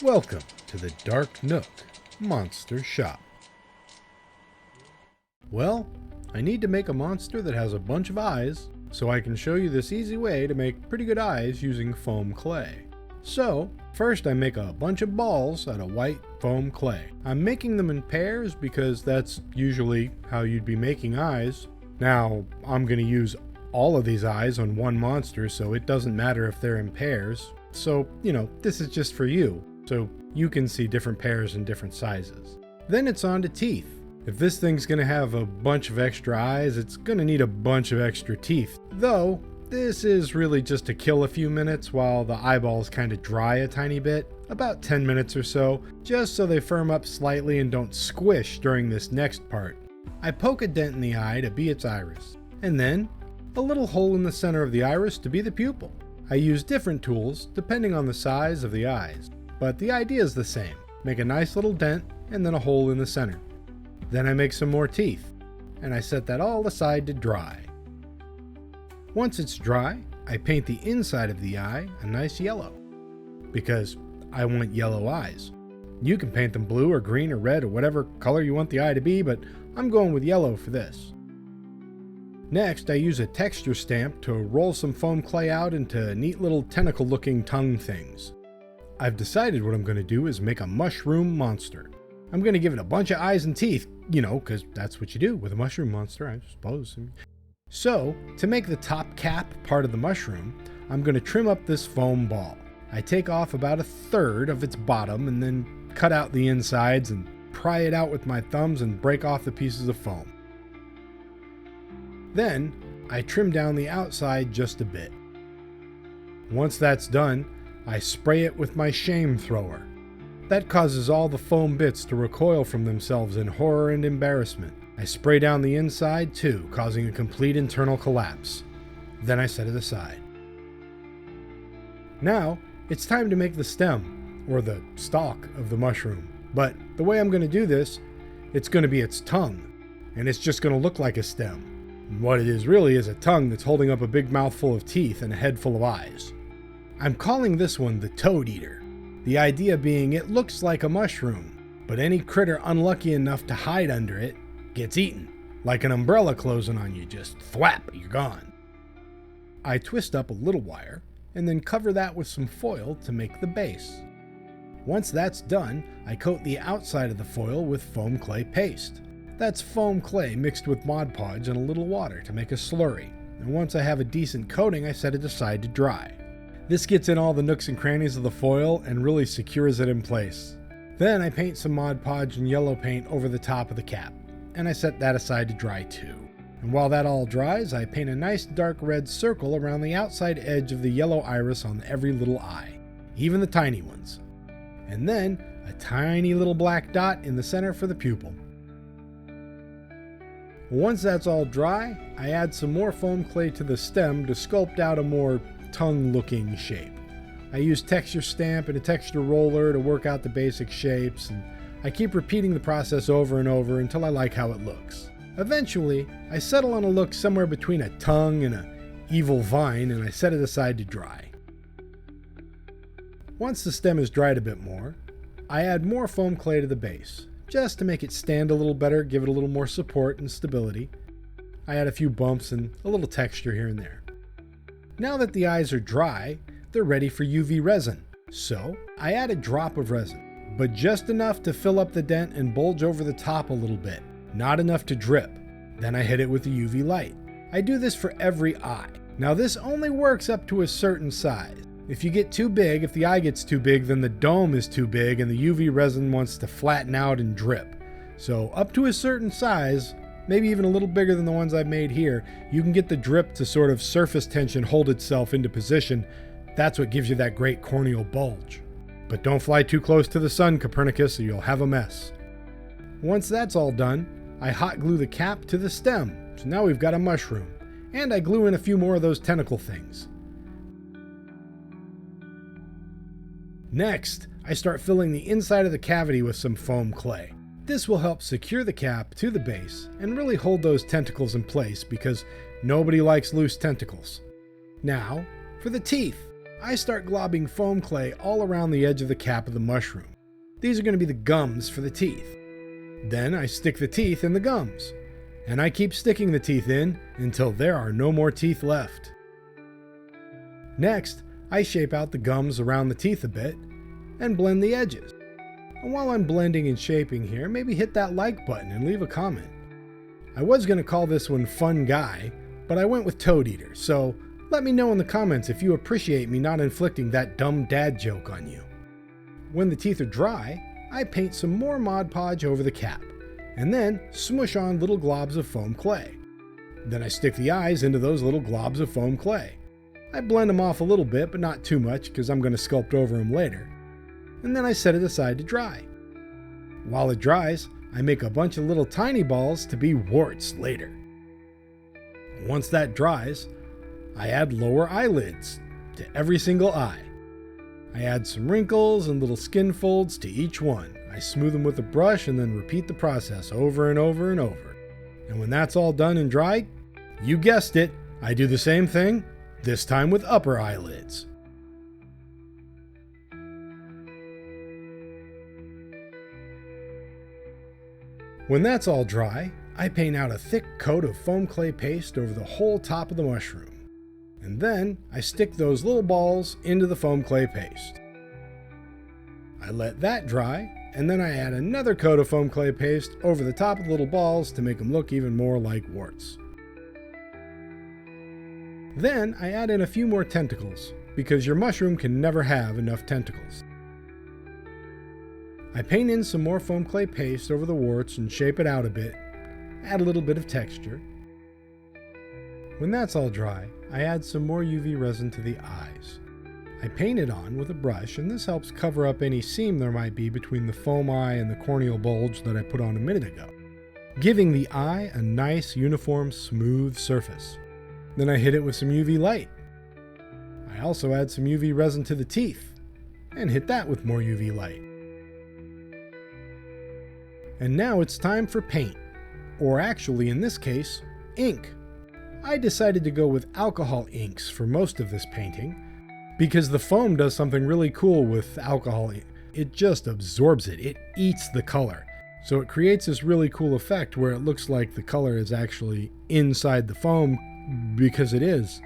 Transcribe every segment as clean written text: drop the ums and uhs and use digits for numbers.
Welcome to the Dark Nook Monster Shop. Well, I need to make a monster that has a bunch of eyes, so I can show you this easy way to make pretty good eyes using foam clay. So, first I make a bunch of balls out of white foam clay. I'm making them in pairs because that's usually how you'd be making eyes. Now, I'm going to use all of these eyes on one monster, so it doesn't matter if they're in pairs. So, this is just for you, so you can see different pairs and different sizes. Then it's on to teeth. If this thing's going to have a bunch of extra eyes, it's going to need a bunch of extra teeth. Though, this is really just to kill a few minutes while the eyeballs kind of dry a tiny bit, about 10 minutes or so, just so they firm up slightly and don't squish during this next part. I poke a dent in the eye to be its iris, and then a little hole in the center of the iris to be the pupil. I use different tools depending on the size of the eyes, but the idea is the same. Make a nice little dent and then a hole in the center. Then I make some more teeth, and I set that all aside to dry. Once it's dry, I paint the inside of the eye a nice yellow, because I want yellow eyes. You can paint them blue or green or red or whatever color you want the eye to be, but I'm going with yellow for this. Next, I use a texture stamp to roll some foam clay out into neat little tentacle looking tongue things. I've decided what I'm going to do is make a mushroom monster. I'm going to give it a bunch of eyes and teeth, because that's what you do with a mushroom monster, I suppose. So, to make the top cap part of the mushroom, I'm going to trim up this foam ball. I take off about 1/3 of its bottom and then cut out the insides and pry it out with my thumbs and break off the pieces of foam. Then, I trim down the outside just a bit. Once that's done, I spray it with my shame thrower. That causes all the foam bits to recoil from themselves in horror and embarrassment. I spray down the inside too, causing a complete internal collapse. Then I set it aside. Now, it's time to make the stem, or the stalk of the mushroom. But the way I'm going to do this, it's going to be its tongue, and it's just going to look like a stem. What it is really is a tongue that's holding up a big mouthful of teeth and a head full of eyes. I'm calling this one the Toad Eater. The idea being it looks like a mushroom, but any critter unlucky enough to hide under it gets eaten. Like an umbrella closing on you, just thwap, you're gone. I twist up a little wire and then cover that with some foil to make the base. Once that's done, I coat the outside of the foil with foam clay paste. That's foam clay mixed with Mod Podge and a little water to make a slurry, and once I have a decent coating, I set it aside to dry. This gets in all the nooks and crannies of the foil and really secures it in place. Then I paint some Mod Podge and yellow paint over the top of the cap, and I set that aside to dry too. And while that all dries, I paint a nice dark red circle around the outside edge of the yellow iris on every little eye, even the tiny ones. And then a tiny little black dot in the center for the pupil. Once that's all dry, I add some more foam clay to the stem to sculpt out a more tongue-looking shape. I use texture stamp and a texture roller to work out the basic shapes, and I keep repeating the process over and over until I like how it looks. Eventually, I settle on a look somewhere between a tongue and an evil vine, and I set it aside to dry. Once the stem is dried a bit more, I add more foam clay to the base, just to make it stand a little better, give it a little more support and stability. I add a few bumps and a little texture here and there. Now that the eyes are dry, they're ready for UV resin. So, I add a drop of resin, but just enough to fill up the dent and bulge over the top a little bit, not enough to drip. Then I hit it with the UV light. I do this for every eye. Now this only works up to a certain size. If you get too big, if the eye gets too big, then the dome is too big and the UV resin wants to flatten out and drip. So up to a certain size, maybe even a little bigger than the ones I've made here, you can get the drip to sort of surface tension hold itself into position. That's what gives you that great corneal bulge. But don't fly too close to the sun, Copernicus, or you'll have a mess. Once that's all done, I hot glue the cap to the stem. So now we've got a mushroom. And I glue in a few more of those tentacle things. Next, I start filling the inside of the cavity with some foam clay. This will help secure the cap to the base and really hold those tentacles in place because nobody likes loose tentacles. Now, for the teeth. I start globbing foam clay all around the edge of the cap of the mushroom. These are going to be the gums for the teeth. Then I stick the teeth in the gums, and I keep sticking the teeth in until there are no more teeth left. Next, I shape out the gums around the teeth a bit and blend the edges. And while I'm blending and shaping here, maybe hit that like button and leave a comment. I was going to call this one Fun Guy, but I went with Toad Eater, so let me know in the comments if you appreciate me not inflicting that dumb dad joke on you. When the teeth are dry, I paint some more Mod Podge over the cap, and then smush on little globs of foam clay. Then I stick the eyes into those little globs of foam clay. I blend them off a little bit, but not too much because I'm going to sculpt over them later. And then I set it aside to dry. While it dries, I make a bunch of little tiny balls to be warts later. Once that dries, I add lower eyelids to every single eye. I add some wrinkles and little skin folds to each one. I smooth them with a brush and then repeat the process over and over and over. And when that's all done and dried, you guessed it, I do the same thing, this time with upper eyelids. When that's all dry, I paint out a thick coat of foam clay paste over the whole top of the mushroom. And then I stick those little balls into the foam clay paste. I let that dry, and then I add another coat of foam clay paste over the top of the little balls to make them look even more like warts. Then I add in a few more tentacles, because your mushroom can never have enough tentacles. I paint in some more foam clay paste over the warts and shape it out a bit, add a little bit of texture. When that's all dry, I add some more UV resin to the eyes. I paint it on with a brush, and this helps cover up any seam there might be between the foam eye and the corneal bulge that I put on a minute ago, giving the eye a nice, uniform, smooth surface. Then I hit it with some UV light. I also add some UV resin to the teeth, and hit that with more UV light. And now it's time for paint, or actually in this case, ink. I decided to go with alcohol inks for most of this painting, because the foam does something really cool with alcohol. It just absorbs it. It eats the color. So it creates this really cool effect where it looks like the color is actually inside the foam, because it is.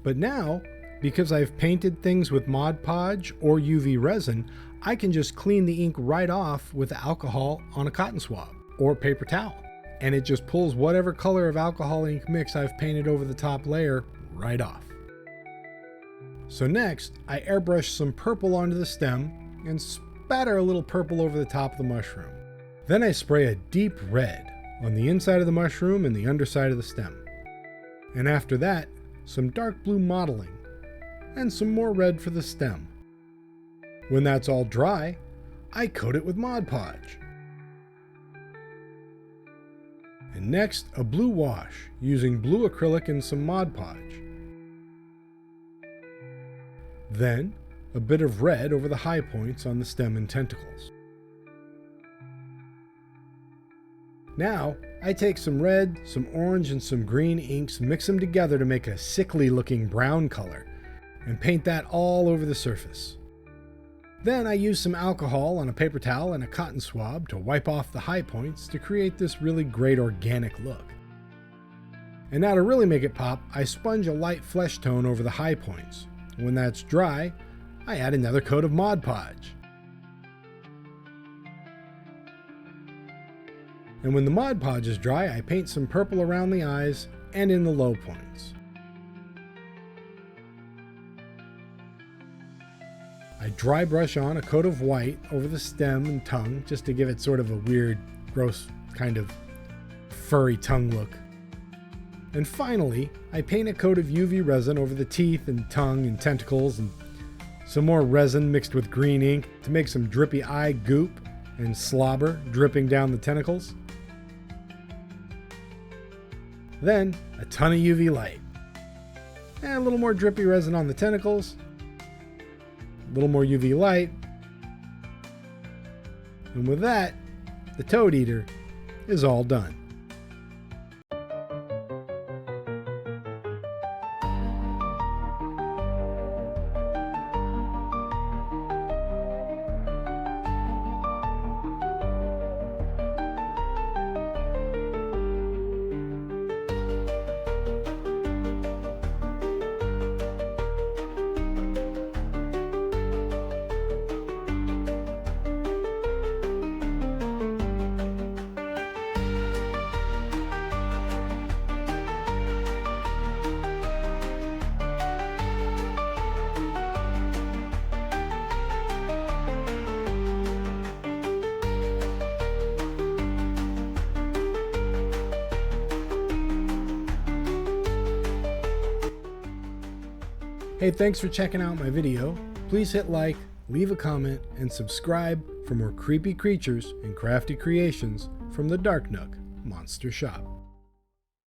But now, because I've painted things with Mod Podge or UV resin, I can just clean the ink right off with the alcohol on a cotton swab or paper towel. And it just pulls whatever color of alcohol ink mix I've painted over the top layer right off. So next, I airbrush some purple onto the stem and spatter a little purple over the top of the mushroom. Then I spray a deep red on the inside of the mushroom and the underside of the stem. And after that, some dark blue modeling and some more red for the stem. When that's all dry, I coat it with Mod Podge. And next, a blue wash using blue acrylic and some Mod Podge. Then, a bit of red over the high points on the stem and tentacles. Now, I take some red, some orange, and some green inks, mix them together to make a sickly looking brown color, and paint that all over the surface. Then I use some alcohol on a paper towel and a cotton swab to wipe off the high points to create this really great organic look. And now to really make it pop, I sponge a light flesh tone over the high points. When that's dry, I add another coat of Mod Podge. And when the Mod Podge is dry, I paint some purple around the eyes and in the low points. I dry brush on a coat of white over the stem and tongue just to give it sort of a weird, gross, kind of furry tongue look. And finally, I paint a coat of UV resin over the teeth and tongue and tentacles and some more resin mixed with green ink to make some drippy eye goop and slobber dripping down the tentacles. Then, a ton of UV light. And a little more drippy resin on the tentacles. A little more UV light. And with that, the Toad Eater is all done. Hey, thanks for checking out my video. Please hit like, leave a comment, and subscribe for more creepy creatures and crafty creations from the Dark Nook Monster Shop.